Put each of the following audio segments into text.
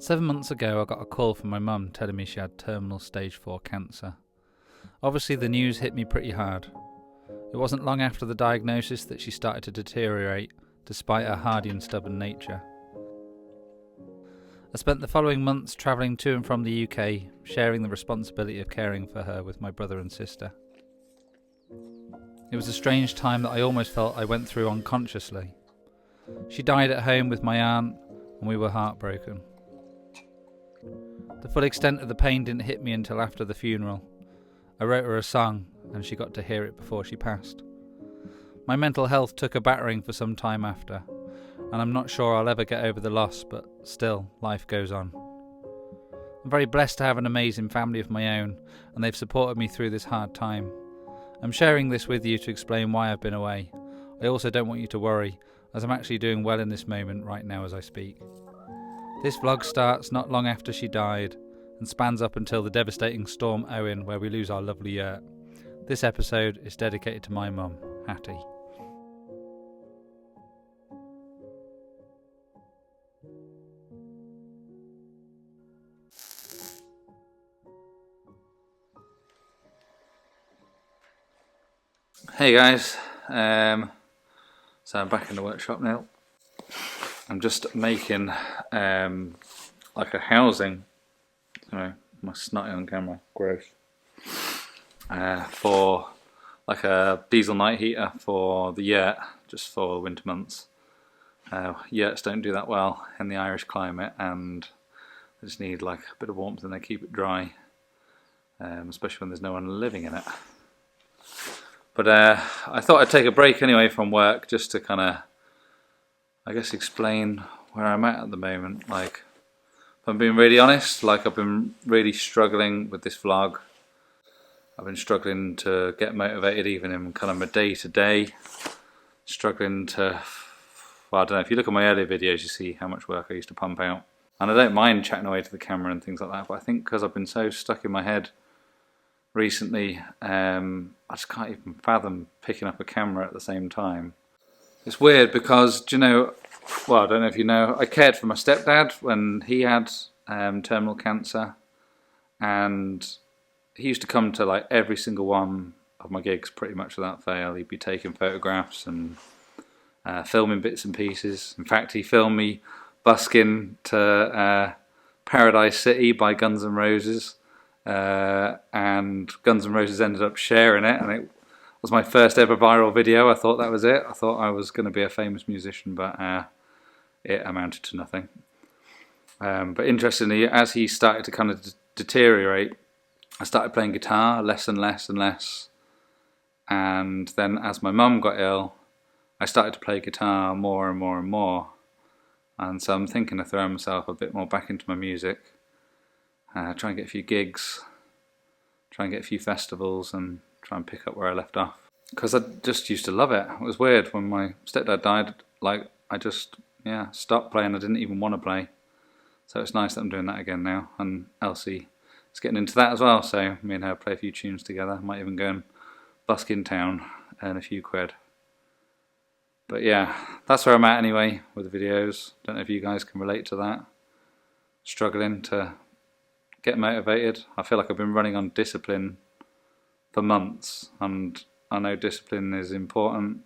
7 months ago I got a call from my mum telling me she had terminal stage 4 cancer. Obviously the news hit me pretty hard. It wasn't long after the diagnosis that she started to deteriorate, despite her hardy and stubborn nature. I spent the following months travelling to and from the UK, sharing the responsibility of caring for her with my brother and sister. It was a strange time that I almost felt I went through unconsciously. She died at home with my aunt, and we were heartbroken. The full extent of the pain didn't hit me until after the funeral. I wrote her a song, and she got to hear it before she passed. My mental health took a battering for some time after, and I'm not sure I'll ever get over the loss, but still, life goes on. I'm very blessed to have an amazing family of my own, and they've supported me through this hard time. I'm sharing this with you to explain why I've been away. I also don't want you to worry, as I'm actually doing well in this moment right now as I speak. This vlog starts not long after she died, and spans up until the devastating Storm Eowyn, where we lose our lovely Yurt. This episode is dedicated to my mum, Hattie. Hey guys, so I'm back in the workshop now. I'm just making like a housing, sorry, my snotty on camera, gross, for like a diesel night heater for the Yurt, just for winter months. Yurts don't do that well in the Irish climate, and they just need like a bit of warmth and they keep it dry, especially when there's no one living in it. But I thought I'd take a break anyway from work just to kind of, I guess, explain where I'm at the moment. Like, if I'm being really honest, like I've been really struggling with this vlog. I've been struggling to get motivated even in kind of my day-to-day. Struggling to, well, I don't know, if you look at my earlier videos you see how much work I used to pump out. And I don't mind chatting away to the camera and things like that, but I think because I've been so stuck in my head recently, I just can't even fathom picking up a camera at the same time. It's weird because, do you know, well, I don't know if you know, I cared for my stepdad when he had terminal cancer, and he used to come to like every single one of my gigs pretty much without fail. He'd be taking photographs and filming bits and pieces. In fact, he filmed me busking to Paradise City by Guns N' Roses. And Guns N' Roses ended up sharing it, and it was my first ever viral video. I thought that was it. I thought I was going to be a famous musician, but it amounted to nothing. But interestingly, as he started to kind of deteriorate, I started playing guitar less and less and less. And then as my mum got ill, I started to play guitar more and more and more. And so I'm thinking of throwing myself a bit more back into my music. Try and get a few gigs, try and get a few festivals, and try and pick up where I left off. Because I just used to love it. It was weird when my stepdad died, like I just, stopped playing. I didn't even want to play. So it's nice that I'm doing that again now. And Elsie is getting into that as well, so me and her play a few tunes together. Might even go and busk in town, earn a few quid. But yeah, that's where I'm at anyway with the videos. Don't know if you guys can relate to that. Struggling to get motivated. I feel like I've been running on discipline for months, and I know discipline is important,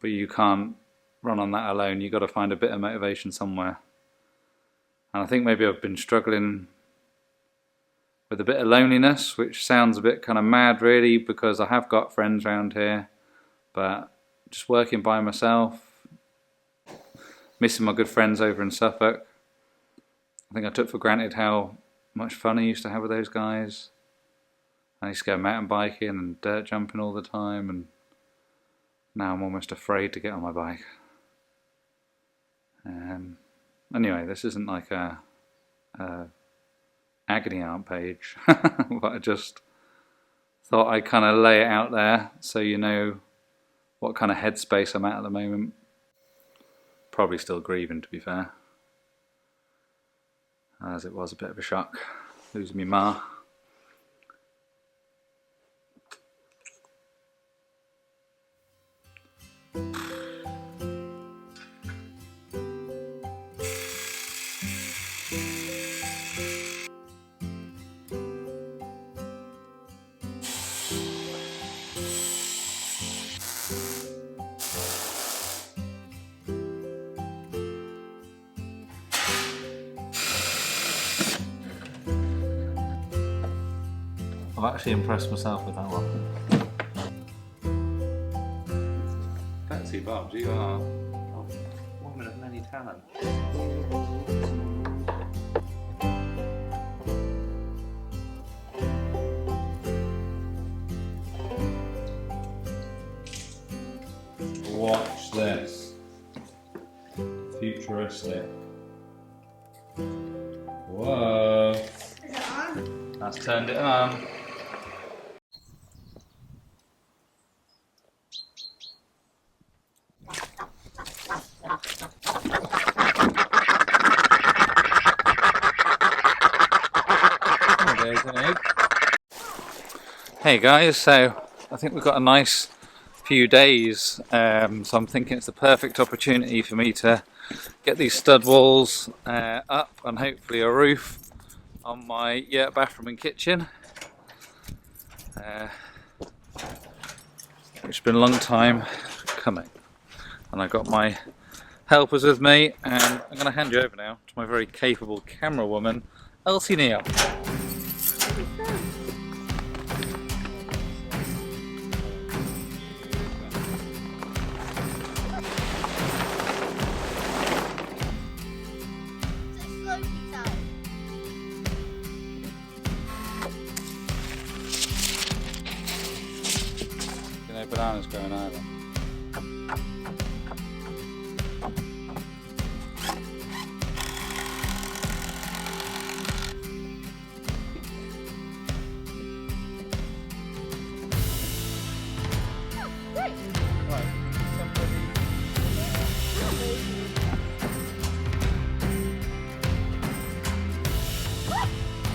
but you can't run on that alone. You've got to find a bit of motivation somewhere. And I think maybe I've been struggling with a bit of loneliness, which sounds a bit kind of mad really, because I have got friends around here, but just working by myself, missing my good friends over in Suffolk. I think I took for granted how much fun I used to have with those guys. I used to go mountain biking and dirt jumping all the time, and now I'm almost afraid to get on my bike. Anyway, this isn't like a agony aunt page, but I just thought I'd kind of lay it out there so you know what kind of headspace I'm at the moment. Probably still grieving, to be fair, as it was a bit of a shock losing me ma. I've actually impressed myself with that one. Betsy Bobs, you are a woman of many talents. Watch this. Futuristic. Whoa. Is it on? That's turned it on. There's an egg. Hey guys, so I think we've got a nice few days, so I'm thinking it's the perfect opportunity for me to get these stud walls up and hopefully a roof on my Yurt bathroom and kitchen. It's been a long time coming, and I've got my helpers with me, and I'm going to hand you over now to my very capable camera woman, Elsie and Betsy. No bananas going either.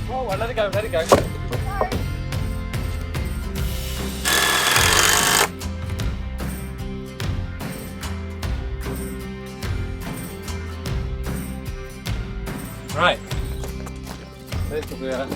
Oh, well, let it go, let it go. Right. This will be a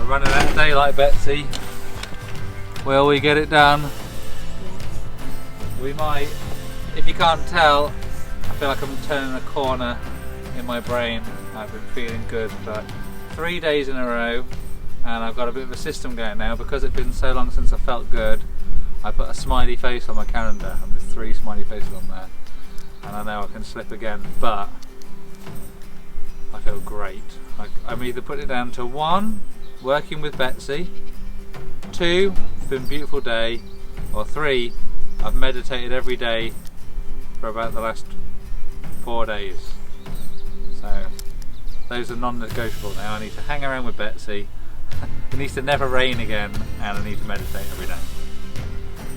running out of daylight, Betsy. Will we get it done? We might. If you can't tell, I feel like I'm turning a corner in my brain. I've been feeling good for 3 days in a row, and I've got a bit of a system going now because it's been so long since I felt good. I put a smiley face on my calendar, and there's 3 smiley faces on there, and I know I can slip again, but I feel great. I'm either putting it down to 1, working with Betsy, 2, it's been a beautiful day, or 3, I've meditated every day for about the last 4 days. So those are non-negotiable now. I need to hang around with Betsy, it needs to never rain again, and I need to meditate every day.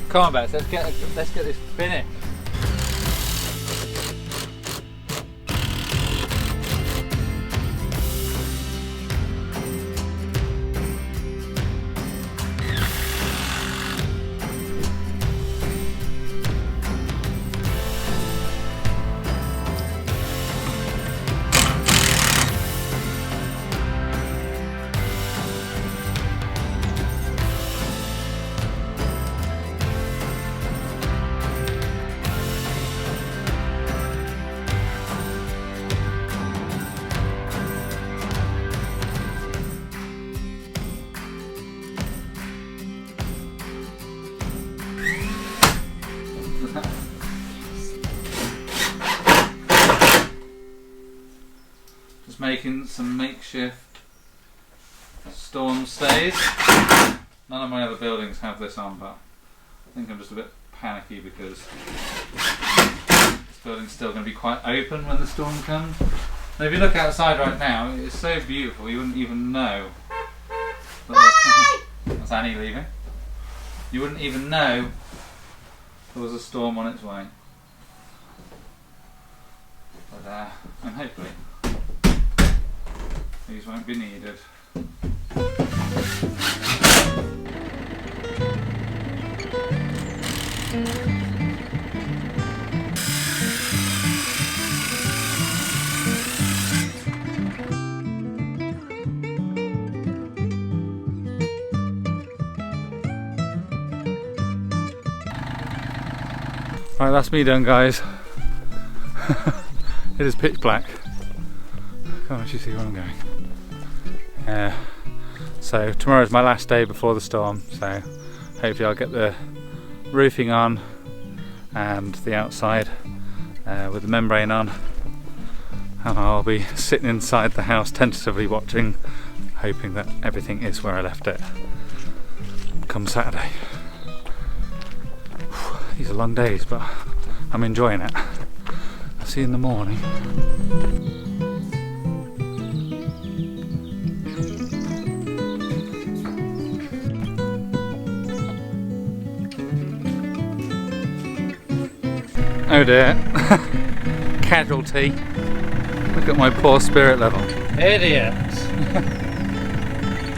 Come on Betsy, let's get this finished. Just making some makeshift storm stays. None of my other buildings have this on, but I think I'm just a bit panicky because building's still going to be quite open when the storm comes. And if you look outside right now, it's so beautiful you wouldn't even know. That's Annie leaving. You wouldn't even know there was a storm on its way. But and hopefully these won't be needed. Right, that's me done, guys. It is pitch black. Can't actually see where I'm going. So tomorrow's my last day before the storm, so hopefully I'll get the roofing on and the outside with the membrane on, and I'll be sitting inside the house tentatively watching, hoping that everything is where I left it come Saturday. These are long days, but I'm enjoying it. I'll see you in the morning. Oh dear. Casualty. Look at my poor spirit level. Idiot!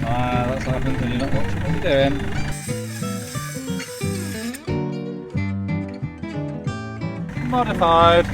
That's what happens when you're not watching what you're doing. Modified.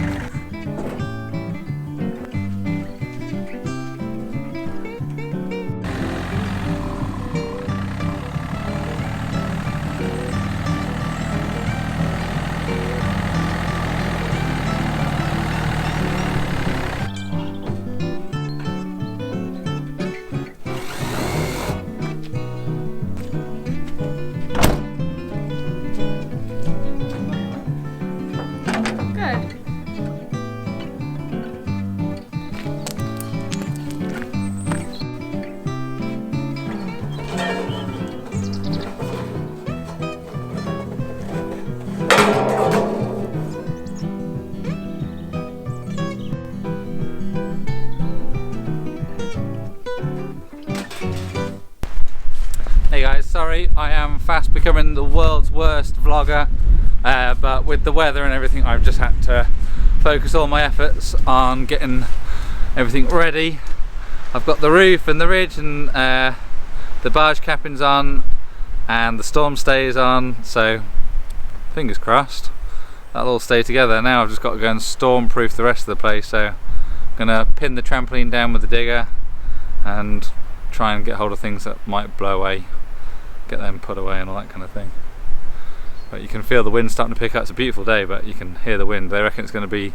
Hey guys, sorry, I am fast becoming the world's worst vlogger, but with the weather and everything I've just had to focus all my efforts on getting everything ready. I've got the roof and the ridge and the barge cappings on and the storm stays on, so fingers crossed that'll all stay together. Now I've just got to go and storm proof the rest of the place, so I'm going to pin the trampoline down with the digger and try and get hold of things that might blow away, get them put away and all that kind of thing. But you can feel the wind starting to pick up. It's a beautiful day, but you can hear the wind. They reckon it's going to be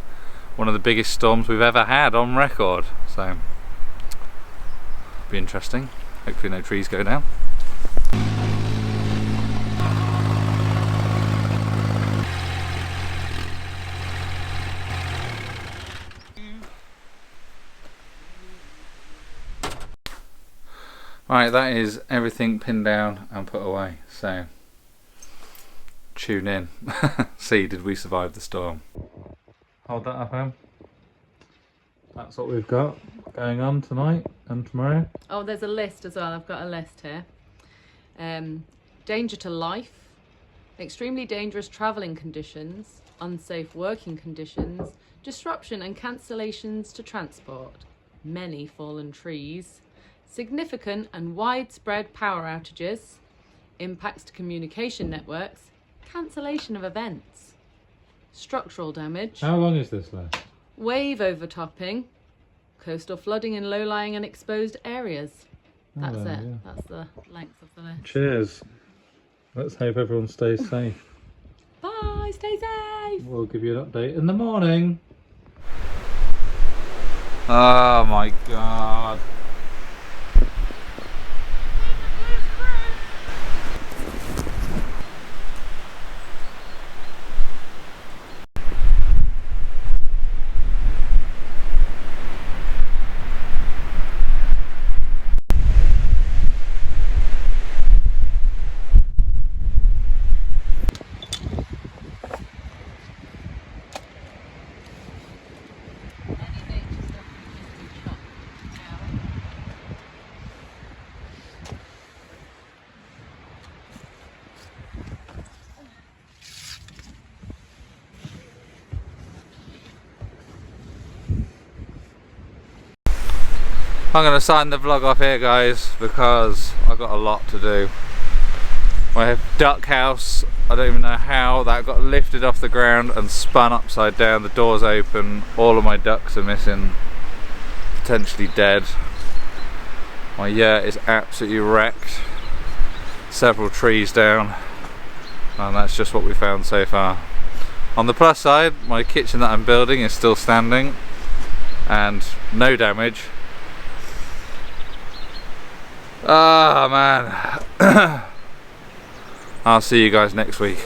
one of the biggest storms we've ever had on record, so it'll be interesting. Hopefully no trees go down. Right, that is everything pinned down and put away, so tune in. See, did we survive the storm? Hold that up, Em. That's what we've got going on tonight and tomorrow. Oh, there's a list as well. I've got a list here. Danger to life, extremely dangerous travelling conditions, unsafe working conditions, disruption and cancellations to transport, many fallen trees, significant and widespread power outages, impacts to communication networks, cancellation of events, structural damage. How long is this list? Wave overtopping, coastal flooding in low-lying and exposed areas. That's it. Yeah. That's the length of the list. Cheers. Let's hope everyone stays safe. Bye, stay safe. We'll give you an update in the morning. Oh my god. I'm going to sign the vlog off here, guys, because I've got a lot to do. My duck house, I don't even know how that got lifted off the ground and spun upside down. The door's open, all of my ducks are missing, potentially dead. My yurt is absolutely wrecked, several trees down, and that's just what we found so far. On the plus side, my kitchen that I'm building is still standing and no damage. Ah, man. I'll see you guys next week.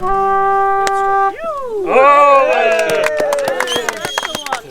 Oh,